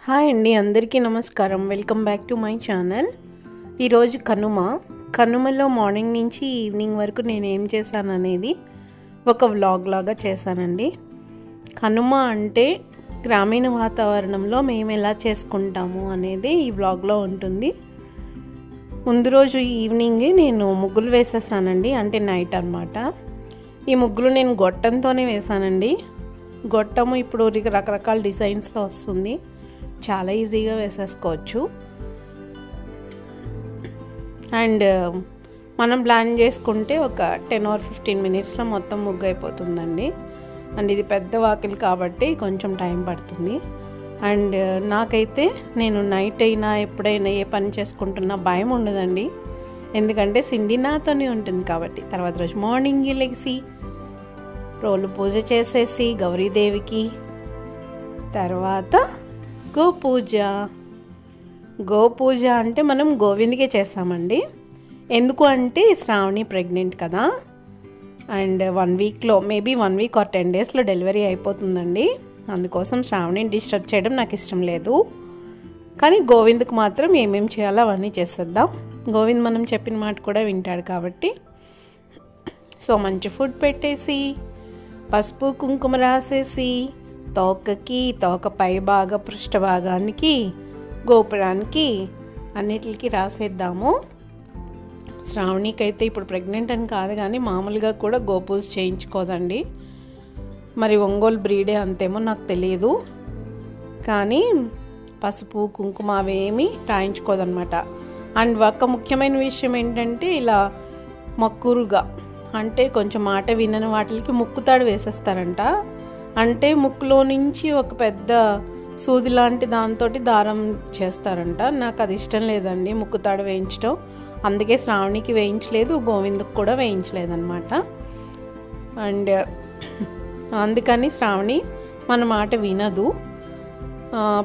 Hi అండి, అందరికీ నమస్కారం. Welcome back to my channel. ఈరోజు కనుమలో మార్నింగ్ నుంచి ఈవినింగ్ వరకు నేను ఏం చేశాను అనేది ఒక వ్లాగ్ లాగా చేశానండి. కనుమ అంటే గ్రామీణ వాతావరణంలో మేము ఎలా చేసుకుంటాము అనేది ఈ వ్లాగ్లో ఉంటుంది. ముందు రోజు ఈవినింగ్ నేను ముగ్గులు వేసేసానండి, అంటే నైట్ అన్నమాట. ఈ ముగ్గులు నేను గొట్టంతోనే వేసానండి. గొట్టము ఇప్పుడు రకరకాల డిజైన్స్లో వస్తుంది, చాలా ఈజీగా వేసేసుకోవచ్చు. అండ్ మనం ప్లాన్ చేసుకుంటే ఒక 10 or 15 minutesలో మొత్తం ముగ్గు అయిపోతుందండి. అండ్ ఇది పెద్ద వాకిలి కాబట్టి కొంచెం టైం పడుతుంది. అండ్ నాకైతే నేను నైట్ అయినా ఎప్పుడైనా ఏ పని చేసుకుంటున్నా భయం ఉండదండి, ఎందుకంటే సిండి నాతోనే ఉంటుంది కాబట్టి. తర్వాత రోజు మార్నింగ్ లెగిసి రోలు పూజ చేసేసి గౌరీదేవికి, తర్వాత గోపూజ అంటే మనం గోవిందుకే చేస్తామండి. ఎందుకు అంటే శ్రావణి ప్రెగ్నెంట్ కదా, అండ్ 1 weekలో మేబీ 1 week or 10 daysలో డెలివరీ అయిపోతుందండి. అందుకోసం శ్రావణిని డిస్టర్బ్ చేయడం నాకు ఇష్టం లేదు. కానీ గోవిందుకు మాత్రం ఏమేమి చేయాలో అవన్నీ చేసేద్దాం. గోవింద్ మనం చెప్పిన మాట కూడా వింటాడు కాబట్టి. సో మంచి ఫుడ్ పెట్టేసి, పసుపు కుంకుమ రాసేసి, తోక పై భాగ పృష్ఠ భాగానికి, గోపురానికి అన్నిటికి రాసేద్దాము. శ్రావణికి అయితే ఇప్పుడు ప్రెగ్నెంట్ అని కాదు కానీ మామూలుగా కూడా గోపూజ చేయించుకోదండి. మరి ఒంగోలు బ్రీడే అంతేమో నాకు తెలియదు, కానీ పసుపు కుంకుమ అవేమీ రాయించుకోదన్నమాట. అండ్ ఒక ముఖ్యమైన విషయం ఏంటంటే, ఇలా మక్కురుగా అంటే కొంచెం మాట వినని వాటికి ముక్కుతాడు వేసేస్తారంట. అంటే ముక్కులో నుంచి ఒక పెద్ద సూది లాంటి దాంతో దారం చేస్తారంట. నాకు అది ఇష్టం లేదండి ముక్కుతాడు వేయించడం, అందుకే శ్రావణికి వేయించలేదు, గోవిందుకు కూడా వేయించలేదన్నమాట. అండ్ అందుకని శ్రావణి మన మాట వినదు.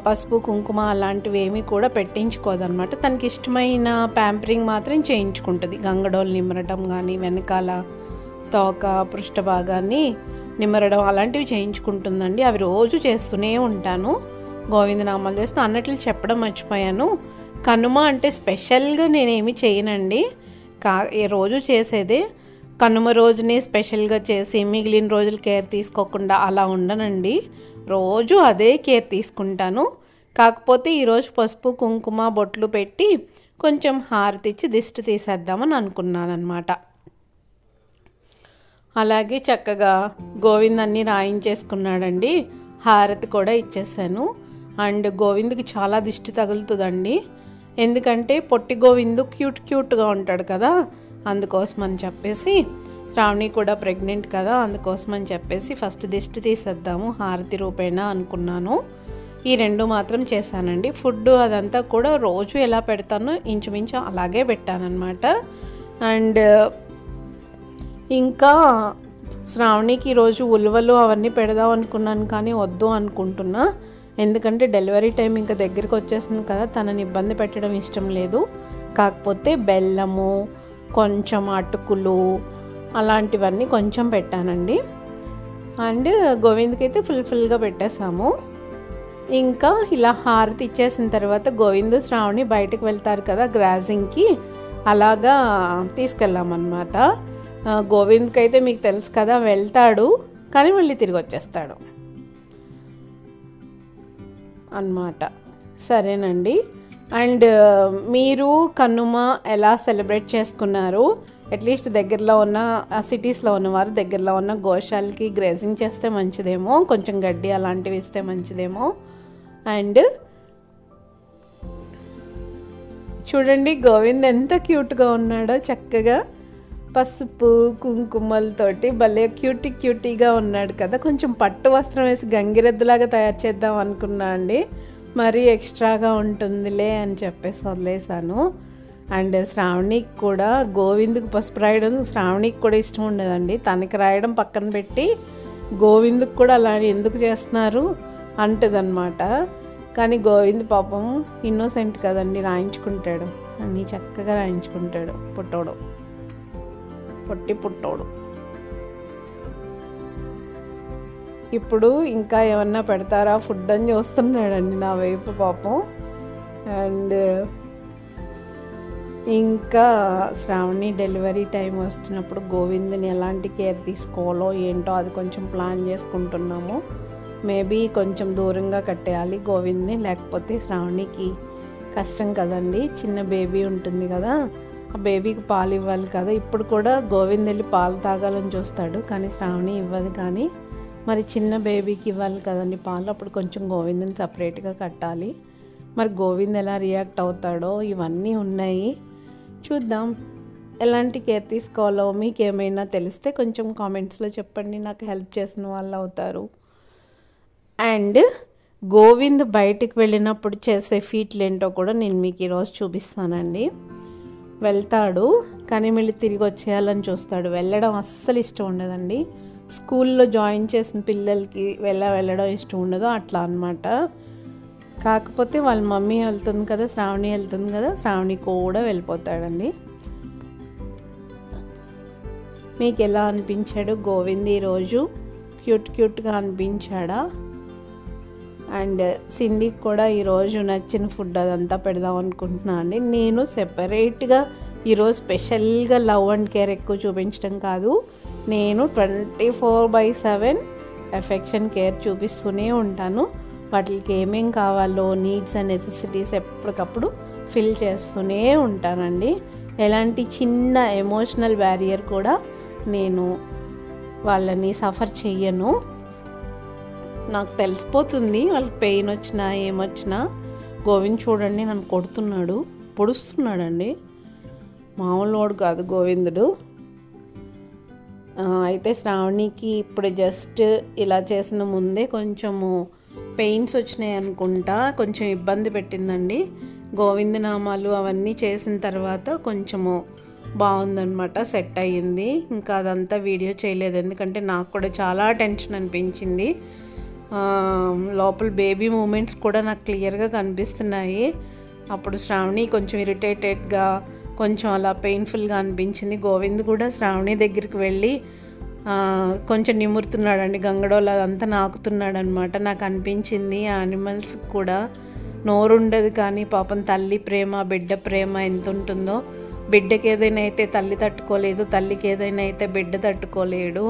పసుపు కుంకుమ అలాంటివి ఏమీ కూడా పెట్టించుకోదన్నమాట. తనకి ఇష్టమైన ప్యాంపరింగ్ మాత్రం చేయించుకుంటుంది. గంగడోలు నిమ్మరటం కానీ, వెనకాల తోక పృష్ఠ భాగాన్ని నిమ్మరడం అలాంటివి చేయించుకుంటుందండి. అవి రోజు చేస్తూనే ఉంటాను. గోవిందనామాలు చేస్తూ అన్నట్లు చెప్పడం మర్చిపోయాను. కనుమ అంటే స్పెషల్గా నేనేమి చేయనండి, రోజు చేసేదే. కనుమ రోజునే స్పెషల్గా చేసి మిగిలిన రోజులు కేర్ తీసుకోకుండా అలా ఉండనండి, రోజు అదే కేర్ తీసుకుంటాను. కాకపోతే ఈరోజు పసుపు కుంకుమ బొట్లు పెట్టి కొంచెం హారతి ఇచ్చి దిష్టి తీసేద్దామని అనుకున్నాను అనమాట. అలాగే చక్కగా గోవింద్ అన్నీ రాయించేసుకున్నాడండి, హారతి కూడా ఇచ్చేసాను. అండ్ గోవింద్కి చాలా దిష్టి తగులుతుందండి, ఎందుకంటే పొట్టి గోవిందు క్యూట్గా ఉంటాడు కదా, అందుకోసం అని చెప్పేసి. శ్రావణి కూడా ప్రెగ్నెంట్ కదా, అందుకోసం అని చెప్పేసి ఫస్ట్ దిష్టి తీసేద్దాము హారతి రూపేణా అనుకున్నాను. ఈ 2 మాత్రం చేశానండి. ఫుడ్ అదంతా కూడా రోజు ఎలా పెడతానో ఇంచుమించు అలాగే పెట్టానన్నమాట. అండ్ ఇంకా శ్రావణికి ఈరోజు ఉలువలు అవన్నీ పెడదాం అనుకున్నాను, కానీ వద్దు అనుకుంటున్నా. ఎందుకంటే డెలివరీ టైం ఇంకా దగ్గరికి వచ్చేసింది కదా, తనని ఇబ్బంది పెట్టడం ఇష్టం లేదు. కాకపోతే బెల్లము, కొంచెం అటుకులు అలాంటివన్నీ కొంచెం పెట్టానండి. అండ్ గోవింద్కి అయితే ఫుల్గా పెట్టేసాము. ఇంకా ఇలా హారతి ఇచ్చేసిన తర్వాత గోవిందు శ్రావణి బయటకు వెళ్తారు కదా గ్రాజింగ్కి, అలాగా తీసుకెళ్ళామన్నమాట. గోవింద్కి అయితే మీకు తెలుసు కదా, వెళ్తాడు కానీ మళ్ళీ తిరిగి వచ్చేస్తాడు అన్నమాట. సరేనండి. అండ్ మీరు కనుమ ఎలా సెలబ్రేట్ చేసుకున్నారు? అట్లీస్ట్ దగ్గరలో ఉన్న సిటీస్లో ఉన్నవారు దగ్గరలో ఉన్న గోశాలకి గ్రేజింగ్ చేస్తే మంచిదేమో, కొంచెం గడ్డి అలాంటివి ఇస్తే మంచిదేమో. అండ్ చూడండి గోవింద్ ఎంత క్యూట్గా ఉన్నాడో, చక్కగా పసుపు కుంకుమలతోటి భలే క్యూటీగా ఉన్నాడు కదా. కొంచెం పట్టు వస్త్రం వేసి గంగిరెద్దులాగా తయారు చేద్దాం అనుకున్నా అండి, మరీ ఎక్స్ట్రాగా ఉంటుందిలే అని చెప్పేసి వదిలేసాను. అండ్ శ్రావణికి కూడా గోవిందుకు పసుపు రాయడం శ్రావణికి కూడా ఇష్టం ఉండదండి. తనకి రాయడం పక్కన పెట్టి గోవిందుకు కూడా అలా ఎందుకు చేస్తున్నారు అంటదన్నమాట. కానీ గోవింద్ పాపం ఇన్నోసెంట్ కదండి, రాయించుకుంటాడు, అన్నీ చక్కగా రాయించుకుంటాడు. పొట్టి పుట్టోడు. ఇప్పుడు ఇంకా ఏమన్నా పెడతారా ఫుడ్ అని చూస్తున్నాడండి నా వైపు పాపం. అండ్ ఇంకా శ్రావణి డెలివరీ టైం వస్తున్నప్పుడు గోవింద్ని ఎలాంటి కేర్ తీసుకోవాలో ఏంటో అది కొంచెం ప్లాన్ చేసుకుంటున్నాము. మేబీ కొంచెం దూరంగా కట్టేయాలి గోవింద్ని, లేకపోతే శ్రావణికి కష్టం కదండి. చిన్న బేబీ ఉంటుంది కదా, ఆ బేబీకి పాలు ఇవ్వాలి కదా. ఇప్పుడు కూడా గోవింద్ వెళ్ళి పాలు తాగాలని చూస్తాడు, కానీ శ్రావణి ఇవ్వదు. కానీ మరి చిన్న బేబీకి ఇవ్వాలి కదండి పాలు, అప్పుడు కొంచెం గోవింద్ని సపరేట్గా కట్టాలి. మరి గోవింద్ ఎలా రియాక్ట్ అవుతాడో ఇవన్నీ ఉన్నాయి, చూద్దాం. ఎలాంటి కేర్ తీసుకోవాలో మీకు ఏమైనా తెలిస్తే కొంచెం కామెంట్స్లో చెప్పండి, నాకు హెల్ప్ చేసిన వాళ్ళు అవుతారు. అండ్ గోవింద్ బయటికి వెళ్ళినప్పుడు చేసే ఫీట్లు ఏంటో కూడా నేను మీకు ఈరోజు చూపిస్తానండి. వెళ్తాడు కానీ మళ్ళీ తిరిగి వచ్చేయాలని చూస్తాడు. వెళ్ళడం అస్సలు ఇష్టం ఉండదండి. స్కూల్లో జాయిన్ చేసిన పిల్లలకి వెళ్ళడం ఇష్టం ఉండదు, అట్లా అన్నమాట. కాకపోతే వాళ్ళ మమ్మీ వెళ్తుంది కదా, శ్రావణి వెళ్తుంది కదా, శ్రావణి కూడా వెళ్ళిపోతాడండి. మీకు ఎలా అనిపించాడు గోవింద్ ఈరోజు? క్యూట్గా అనిపించాడా? అండ్ సిండికి కూడా ఈరోజు నచ్చిన ఫుడ్ అదంతా పెడదాం అనుకుంటున్నాను అండి. నేను సెపరేట్గా ఈరోజు స్పెషల్గా లవ్ అండ్ కేర్ ఎక్కువ చూపించడం కాదు, నేను 24/7 ఎఫెక్షన్ కేర్ చూపిస్తూనే ఉంటాను. వాటికి ఏమేం కావాలో నీడ్స్ అండ్ నెసెసిటీస్ ఎప్పటికప్పుడు ఫిల్ చేస్తూనే ఉంటానండి. ఎలాంటి చిన్న ఎమోషనల్ బ్యారియర్ కూడా నేను వాళ్ళని సఫర్ చెయ్యను. నాకు తెలిసిపోతుంది వాళ్ళకి పెయిన్ వచ్చినా ఏమొచ్చినా. గోవింద్ చూడండి నన్ను కొడుతున్నాడు, పొడుస్తున్నాడండి, మామూలు వాడు కాదు గోవిందుడు. అయితే శ్రావణికి ఇప్పుడు జస్ట్ ఇలా చేసిన ముందే కొంచెము పెయిన్స్ వచ్చినాయి అనుకుంటా, కొంచెం ఇబ్బంది పెట్టిందండి. గోవింద నామాలు అవన్నీ చేసిన తర్వాత కొంచెము బాగుందనమాట, సెట్ అయ్యింది. ఇంకా అదంతా వీడియో చేయలేదు, ఎందుకంటే నాకు కూడా చాలా టెన్షన్ అనిపించింది. లోపల బేబీ మూమెంట్స్ కూడా నాకు క్లియర్గా కనిపిస్తున్నాయి. అప్పుడు శ్రావణి కొంచెం ఇరిటేటెడ్గా, కొంచెం అలా పెయిన్ఫుల్గా అనిపించింది. గోవింద్ కూడా శ్రావణి దగ్గరికి వెళ్ళి కొంచెం నిమురుతున్నాడండి, గంగడోలు అదంతా నాకుతున్నాడు అనమాట. నాకు అనిపించింది యానిమల్స్ కూడా నోరు ఉండదు, కానీ పాపం తల్లి ప్రేమ బిడ్డ ప్రేమ ఎంత ఉంటుందో. బిడ్డకి ఏదైనా అయితే తల్లి తట్టుకోలేదు, తల్లికి ఏదైనా అయితే బిడ్డ తట్టుకోలేడు,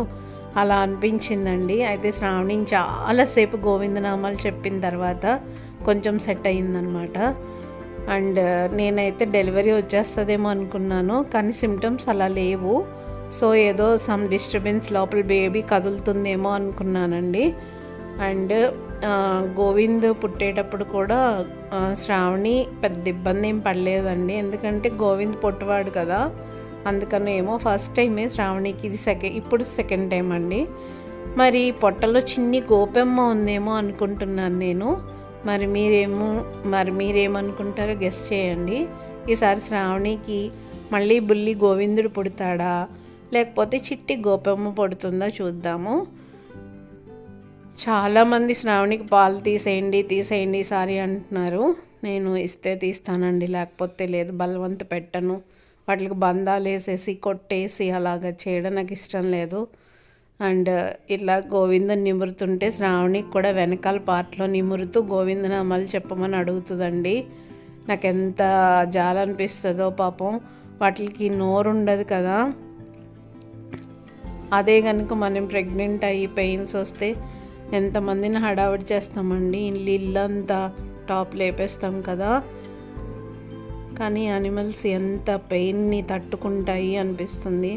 అలా అనిపించిందండి. అయితే శ్రావణి చాలాసేపు గోవిందనామాలు చెప్పిన తర్వాత కొంచెం సెట్ అయ్యిందనమాట. అండ్ నేనైతే డెలివరీ వచ్చేస్తుందేమో అనుకున్నాను, కానీ సిమ్టమ్స్ అలా లేవు. సో ఏదో సమ్ డిస్టర్బెన్స్, లోపల బేబీ కదులుతుందేమో అనుకున్నానండి. అండ్ గోవింద్ పుట్టేటప్పుడు కూడా శ్రావణి పెద్ద ఇబ్బంది ఏం పడలేదండి, ఎందుకంటే గోవింద్ పొట్టువాడు కదా, అందుకని ఏమో ఫస్ట్ టైమే శ్రావణికి ఇది ఇప్పుడు సెకండ్ టైం అండి. మరి పొట్టలో చిన్ని గోపెమ్మ ఉందేమో అనుకుంటున్నాను నేను. మరి మీరేమనుకుంటారో గెస్ చేయండి. ఈసారి శ్రావణికి మళ్ళీ బుల్లి గోవిందుడు పుడతాడా, లేకపోతే చిట్టి గోపెమ్మ పుడుతుందా చూద్దాము. చాలామంది శ్రావణికి పాలు తీసేయండి ఈసారి అంటున్నారు. నేను ఇస్తే తీస్తానండి, లేకపోతే లేదు, బలవంత పెట్టను. వాటికి బంధాలు వేసేసి కొట్టేసి అలాగ చేయడం నాకు ఇష్టం లేదు. అండ్ ఇట్లా గోవిందని నిమురుతుంటే శ్రావణికి కూడా వెనకాల పార్ట్లో నిమురుతూ గోవిందనామాలు చెప్పమని అడుగుతుందండి. నాకు ఎంత జాలనిపిస్తుందో పాపం, వాటికి నోరు ఉండదు కదా. అదే కనుక మనం ప్రెగ్నెంట్ అయ్యి పెయిన్స్ వస్తే ఎంతమందిని హడావిడి చేస్తామండి, ఇల్లంతా టాప్ లేపేస్తాం కదా. కానీ యానిమల్స్ ఎంత పెయిన్ని తట్టుకుంటాయి అనిపిస్తుంది.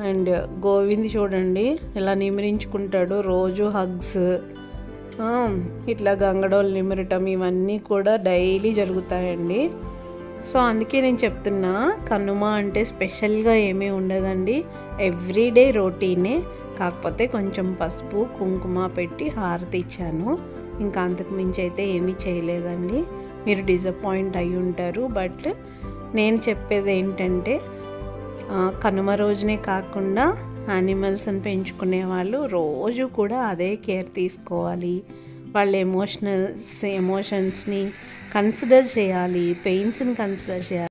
అండ్ గోవింద్ చూడండి ఇలా నిమిరించుకుంటాడు, రోజు హగ్స్, ఇట్లా గంగడోలు నిమిరటం ఇవన్నీ కూడా డైలీ జరుగుతాయండి. సో అందుకే నేను చెప్తున్నా, కనుమ అంటే స్పెషల్గా ఏమీ ఉండదండి, ఎవ్రీడే రొటీనే. కాకపోతే కొంచెం పసుపు కుంకుమ పెట్టి హారతి ఇచ్చాను, ఇంకా అంతకు మించి అయితే ఏమీ చేయలేదండి. మీరు డిసప్పాయింట్ అయి ఉంటారు. బట్ నేను చెప్పేది ఏంటంటే, కనుమ రోజునే కాకుండా యానిమల్స్ని పెంచుకునే వాళ్ళు రోజు కూడా అదే కేర్ తీసుకోవాలి. వాళ్ళ ఎమోషన్స్ని కన్సిడర్ చేయాలి, పెయిన్స్ని కన్సిడర్ చేయాలి.